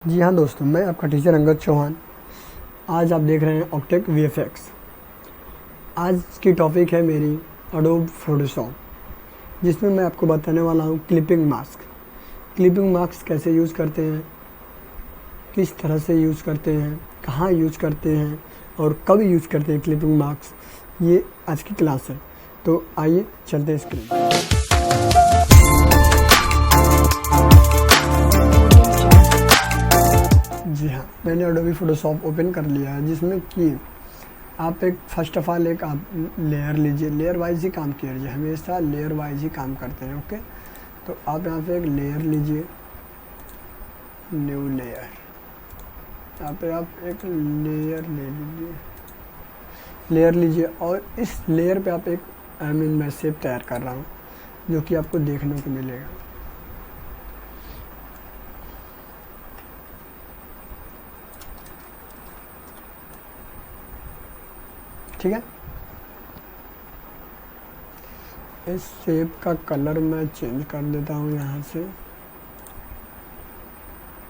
जी हाँ दोस्तों, मैं आपका टीचर अंगद चौहान। आज आप देख रहे हैं ऑक्टेक वीएफएक्स। आज की टॉपिक है मेरी एडोब फोटोशॉप, जिसमें मैं आपको बताने वाला हूँ क्लिपिंग मास्क। क्लिपिंग मास्क कैसे यूज़ करते हैं, किस तरह से यूज़ करते हैं, कहाँ यूज़ करते हैं और कब यूज़ करते हैं क्लिपिंग मास्क, ये आज की क्लास है। तो आइए चलते हैं स्क्रीन। जी हाँ, मैंने एडोबी फोटोशॉप ओपन कर लिया है, जिसमें कि आप फर्स्ट ऑफ ऑल आप लेयर लीजिए। लेयर वाइज ही काम कीजिए, हमेशा लेयर वाइज ही काम करते हैं। ओके, तो आप यहाँ पे एक लेयर लीजिए, न्यू लेयर। यहाँ पे आप एक लेयर लीजिए और इस लेयर पे आप एक मैं शेप तैयार कर रहा हूँ, जो कि आपको देखने को मिलेगा। ठीक है, इस शेप का कलर मैं चेंज कर देता हूँ यहाँ से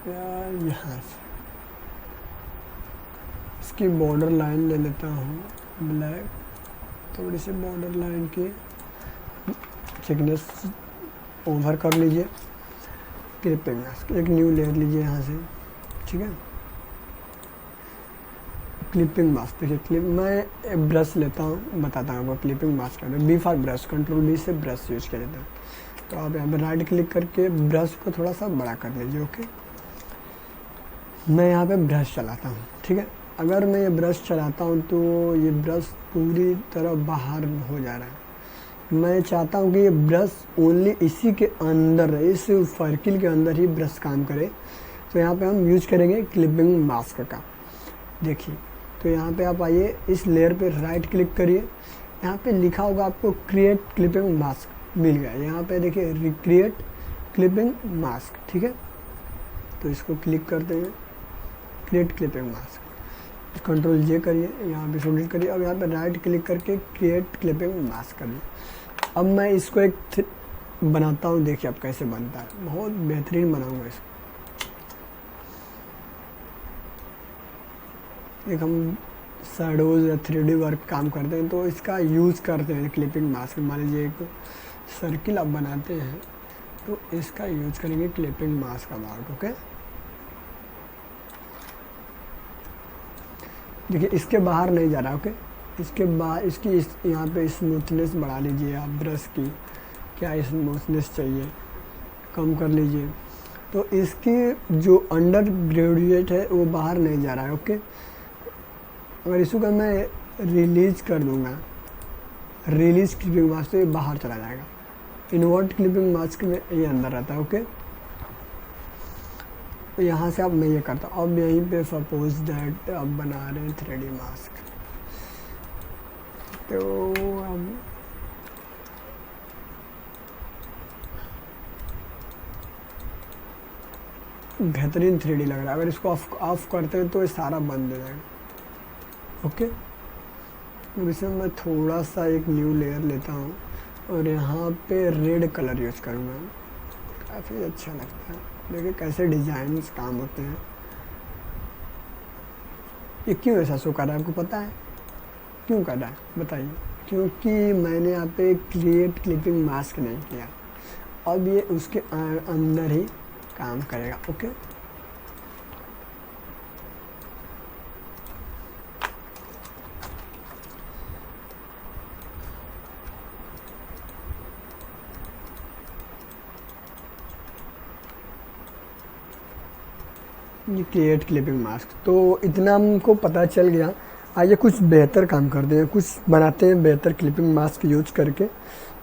या यहाँ से। इसकी बॉर्डर लाइन ले लेता हूँ ब्लैक, थोड़ी सी बॉर्डर लाइन की थिकनेस ओवर कर लीजिए। क्लिपिंग मास्क, एक न्यू लेयर लीजिए यहाँ से। ठीक है, क्लिपिंग मास्क देखिए। मैं ब्रश लेता हूँ, बताता हूँ आपको क्लिपिंग मास्क का। B for brush, control B से ब्रश यूज किया जाता है। तो आप यहाँ पे राइट क्लिक करके ब्रश को थोड़ा सा बड़ा कर लीजिए। ओके, मैं यहाँ पे ब्रश चलाता हूँ। ठीक है, अगर मैं ये ब्रश चलाता हूँ तो ये ब्रश पूरी तरह बाहर हो जा रहा है। मैं चाहता हूँ कि ये ब्रश ओनली इसी के अंदर, इस सर्किल के अंदर ही ब्रश काम करे। तो यहाँ पे हम यूज करेंगे क्लिपिंग मास्क का। देखिए, तो यहाँ पे आप आइए, इस लेयर पे राइट क्लिक करिए। यहाँ पे लिखा होगा आपको क्रिएट क्लिपिंग मास्क, मिल गया। यहाँ पे देखिए रिक्रिएट क्लिपिंग मास्क। ठीक है, तो इसको क्लिक करते हैं, क्रिएट क्लिपिंग मास्क। कंट्रोल जे करिए, यहाँ पे शोल्डर करिए और यहाँ पे राइट क्लिक करके क्रिएट क्लिपिंग मास्क करिए। अब मैं इसको एक बनाता हूँ, देखिए आप कैसे बनता है। बहुत बेहतरीन बनाऊँगा इसको। एक हम शैडोज या 3D वर्क काम करते हैं, तो इसका यूज़ करते हैं क्लिपिंग मास्क। मान लीजिए एक सर्किल आप बनाते हैं, तो इसका यूज करेंगे क्लिपिंग मास्क का वर्क। ओके, देखिए इसके बाहर नहीं जा रहा। ओके, इसके बाहर इसकी यहाँ पे स्मूथनेस बढ़ा लीजिए आप। ब्रश की क्या स्मूथनेस चाहिए, कम कर लीजिए। तो इसकी जो अंडर ग्रेजुएट है वो बाहर नहीं जा रहा है। ओके, अगर इसको मैं रिलीज कर दूंगा, रिलीज क्लिपिंग मास्क, तो ये बाहर चला जाएगा। इन्वर्ट क्लिपिंग मास्क में ये अंदर रहता है। ओके, तो यहाँ से अब मैं ये करता हूँ। अब यहीं पे सपोज दैट अब बना रहे हैं 3D मास्क, तो अब बेहतरीन 3D लग रहा है। अगर इसको ऑफ करते हैं तो ये सारा बंद हो जाएगा। ओके, अब इसमें मैं थोड़ा सा एक न्यू लेयर लेता हूँ और यहाँ पे रेड कलर यूज़ करूँगा। काफ़ी अच्छा लगता है। देखिए कैसे डिजाइन काम होते हैं। ये क्यों ऐसा शो कर रहा है, आपको पता है क्यों कर रहा है? बताइए। क्योंकि मैंने यहाँ पे क्रिएट क्लिपिंग मास्क नहीं किया। अब ये उसके अंदर ही काम करेगा। ओके, ये क्रिएट क्लिपिंग मास्क, तो इतना हमको पता चल गया। आइए कुछ बेहतर काम करते हैं, कुछ बनाते हैं बेहतर क्लिपिंग मास्क यूज करके।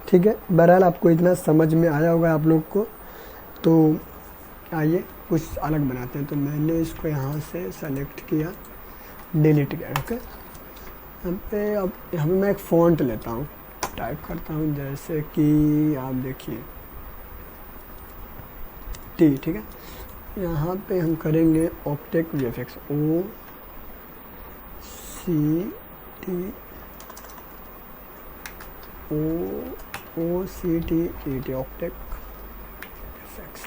ठीक है, बहरहाल आपको इतना समझ में आया होगा आप लोग को। तो आइए कुछ अलग बनाते हैं। तो मैंने इसको यहाँ से सेलेक्ट किया, डिलीट किया। ओके, अब यहाँ पे मैं एक फ़ॉन्ट लेता हूँ, टाइप करता हूँ, जैसे कि आप देखिए टी। ठीक है, यहाँ पे हम करेंगे ऑक्टेक वीएफएक्स, OCTET ऑक्टेक वीएफएक्स।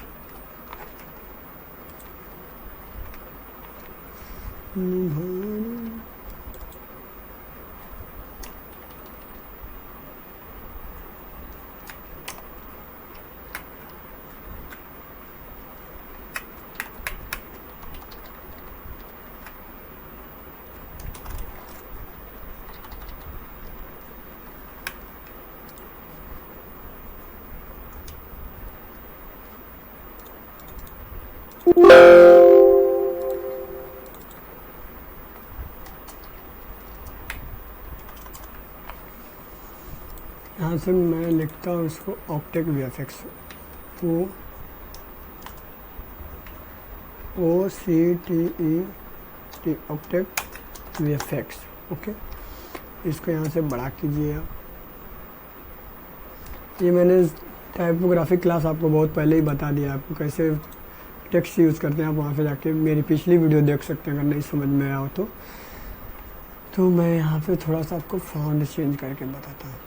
यहाँ से मैं लिखता हूँ इसको ऑप्टेक वीएफएक्स, OCTET ऑप्टेक वीएफएक्स। ओके, इसको यहाँ से बड़ा कीजिए आप। ये मैंने टाइपोग्राफी क्लास आपको बहुत पहले ही बता दिया, आपको कैसे टेक्स्ट यूज़ करते हैं। आप वहाँ पे जाके मेरी पिछली वीडियो देख सकते हैं अगर नहीं समझ में आया हो तो मैं यहाँ पे थोड़ा सा आपको फॉन्ट चेंज करके बताता हूँ।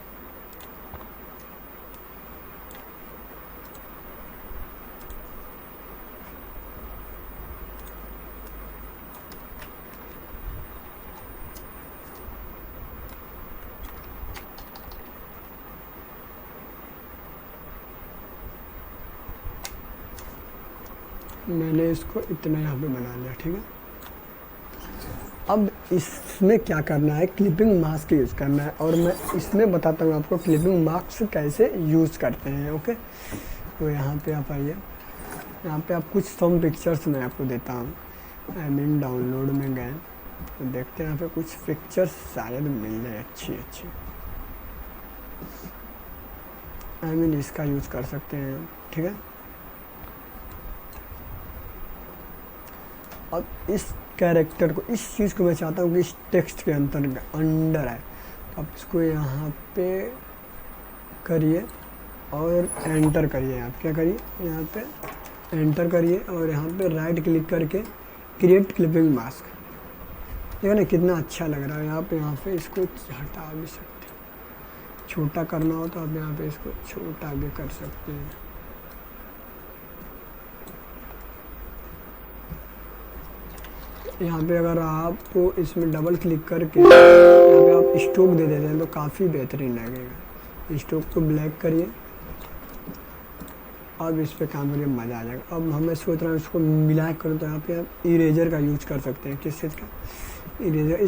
मैंने इसको इतना यहाँ पे बना लिया, ठीक है। अब इसमें क्या करना है, क्लिपिंग मास्क यूज़ करना है, और मैं इसमें बताता हूँ आपको क्लिपिंग मास्क कैसे यूज़ करते हैं। ओके, तो यहाँ पे आप आइए, यहाँ पे आप कुछ सम पिक्चर्स मैं आपको देता हूँ। आई मीन डाउनलोड में गए तो देखते हैं यहाँ पे कुछ पिक्चर्स शायद मिल जाए अच्छी। आई मीन इसका यूज़ कर सकते हैं, ठीक है। अब इस कैरेक्टर को, इस चीज़ को मैं चाहता हूँ कि इस टेक्स्ट के अंडर है, तो आप इसको यहाँ पे करिए और एंटर करिए। आप क्या करिए, यहाँ पे एंटर करिए और यहाँ पे राइट क्लिक करके क्रिएट क्लिपिंग मास्क। देखो ना कितना अच्छा लग रहा है। आप यहाँ पे इसको हटा भी सकते हैं, छोटा करना हो तो आप यहाँ पे इसको छोटा भी कर सकते हैं। यहाँ पे अगर आप इसमें डबल क्लिक करके यहाँ पे आप स्ट्रोक दे देते हैं तो काफ़ी बेहतरीन लगेगा। स्ट्रोक को ब्लैक करिए, अब इस पे काम करिए, मज़ा आ जाएगा। अब हमें सोच रहा हूँ इसको मिला करूँ तो यहाँ पे आप इरेजर का यूज कर सकते हैं। किस चीज़ का, इरेजर।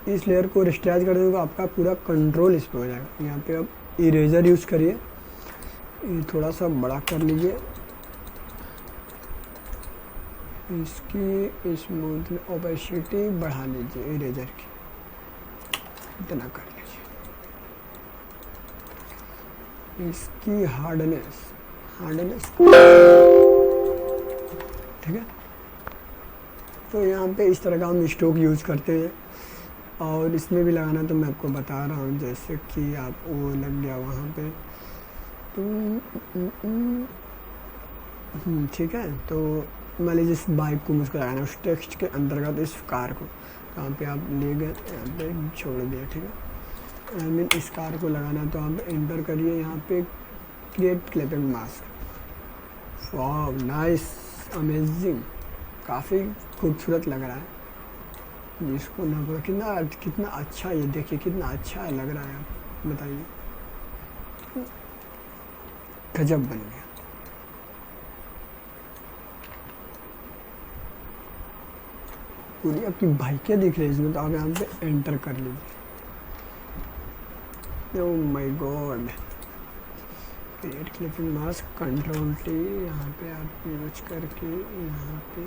इस लेयर को रिस्ट्राइज कर देंगे तो आपका पूरा कंट्रोल इस पर हो जाएगा। यहाँ पे आप इरेजर यूज़ करिए, थोड़ा सा बड़ा कर लीजिए, इसकी स्मूथ ओपेसिटी बढ़ा लीजिए इरेजर की, इतना कर लीजिए। इसकी हार्डनेस ठीक है। तो यहाँ पे इस तरह का हम स्ट्रोक यूज़ करते हैं, और इसमें भी लगाना तो मैं आपको बता रहा हूँ। जैसे कि आप वो लग गया वहाँ पे, ठीक है। तो मान लीजिए इस बाइक को मुझको लगाना है उस टेक्स्ट के अंतर्गत, इस कार को, यहाँ पे आप ले गए, यहाँ पे छोड़ दिया, ठीक है। आई मीन इस कार को लगाना तो आप एंटर करिए, यहाँ पे क्रिएट क्लिपिंग मास्क। वाह, नाइस, अमेजिंग, काफ़ी खूबसूरत लग रहा है। जिसको ना पता कितना अच्छा, ये देखिए कितना अच्छा लग रहा है। आप बताइए, गजब बन गया। पूरी आपकी बाइकें दिख रही है इसमें, तो आप यहाँ पे एंटर कर लीजिए। Oh my God, create clipping mask, control T, यहाँ पे आप यूज करके यहाँ पे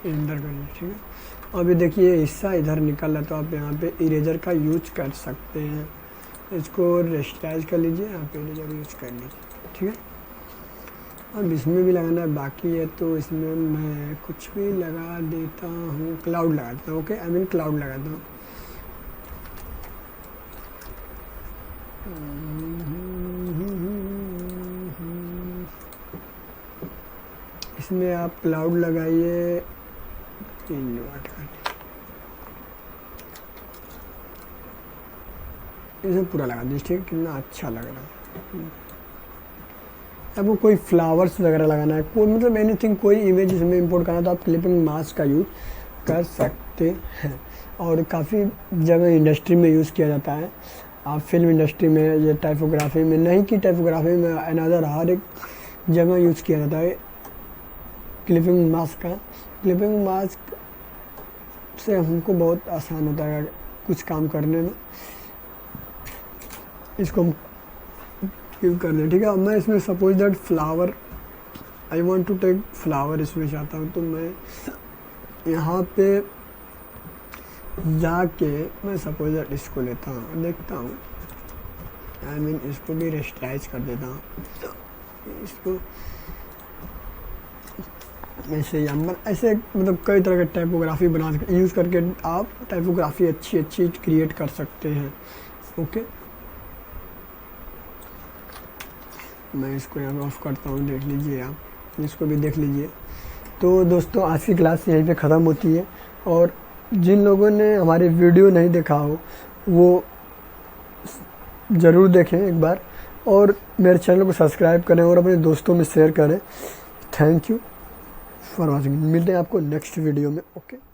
एंटर करिए, ठीक है। अभी देखिए हिस्सा इधर निकल रहा, तो आप यहाँ पे इरेजर का यूज कर सकते हैं। इसको रेस्टाइज कर लीजिए, यहाँ पे इरेजर यूज कर लीजिए, ठीक है। अब इसमें भी लगाना है बाकी है, तो इसमें मैं कुछ भी लगा देता हूँ, क्लाउड लगा देता हूँ। ओके, आई मीन क्लाउड लगाता हूँ। इसमें आप क्लाउड लगाइए, इसे पूरा लगा दीजिए, ठीक है, कितना अच्छा लग रहा है। आपको कोई फ्लावर्स वगैरह लगाना है, कोई मतलब एनीथिंग, कोई इमेज इसमें इंपोर्ट करना तो आप क्लिपिंग मास्क का यूज़ कर सकते हैं। और काफ़ी जगह इंडस्ट्री में यूज़ किया जाता है। आप फिल्म इंडस्ट्री में, ये टाइपोग्राफी में, नहीं कि टाइपोग्राफी में, अनदर हर एक जगह यूज़ किया जाता है क्लिपिंग मास्क का। क्लिपिंग मास्क से हमको बहुत आसान होता है कुछ काम करने में। इसको हम यूज़ कर लें, ठीक है। अब मैं इसमें suppose that flower, I want to take flower इसमें चाहता हूँ, तो मैं यहाँ पे जाके मैं सपोज दैट इसको लेता हूँ, देखता हूँ, आई मीन इसको भी रेस्टाइज कर देता हूँ, इसको ऐसे ऐसे मतलब कई तरह के टाइपोग्राफी बना यूज़ करके आप टाइपोग्राफी अच्छी अच्छी क्रिएट कर सकते हैं। ओके, मैं इसको यहाँ ऑफ करता हूँ, देख लीजिए आप, इसको भी देख लीजिए। तो दोस्तों आज की क्लास यहीं पे ख़त्म होती है, और जिन लोगों ने हमारी वीडियो नहीं देखा हो वो ज़रूर देखें एक बार, और मेरे चैनल को सब्सक्राइब करें और अपने दोस्तों में शेयर करें। Thank you for watching. मिलते हैं आपको नेक्स्ट वीडियो में। ओके।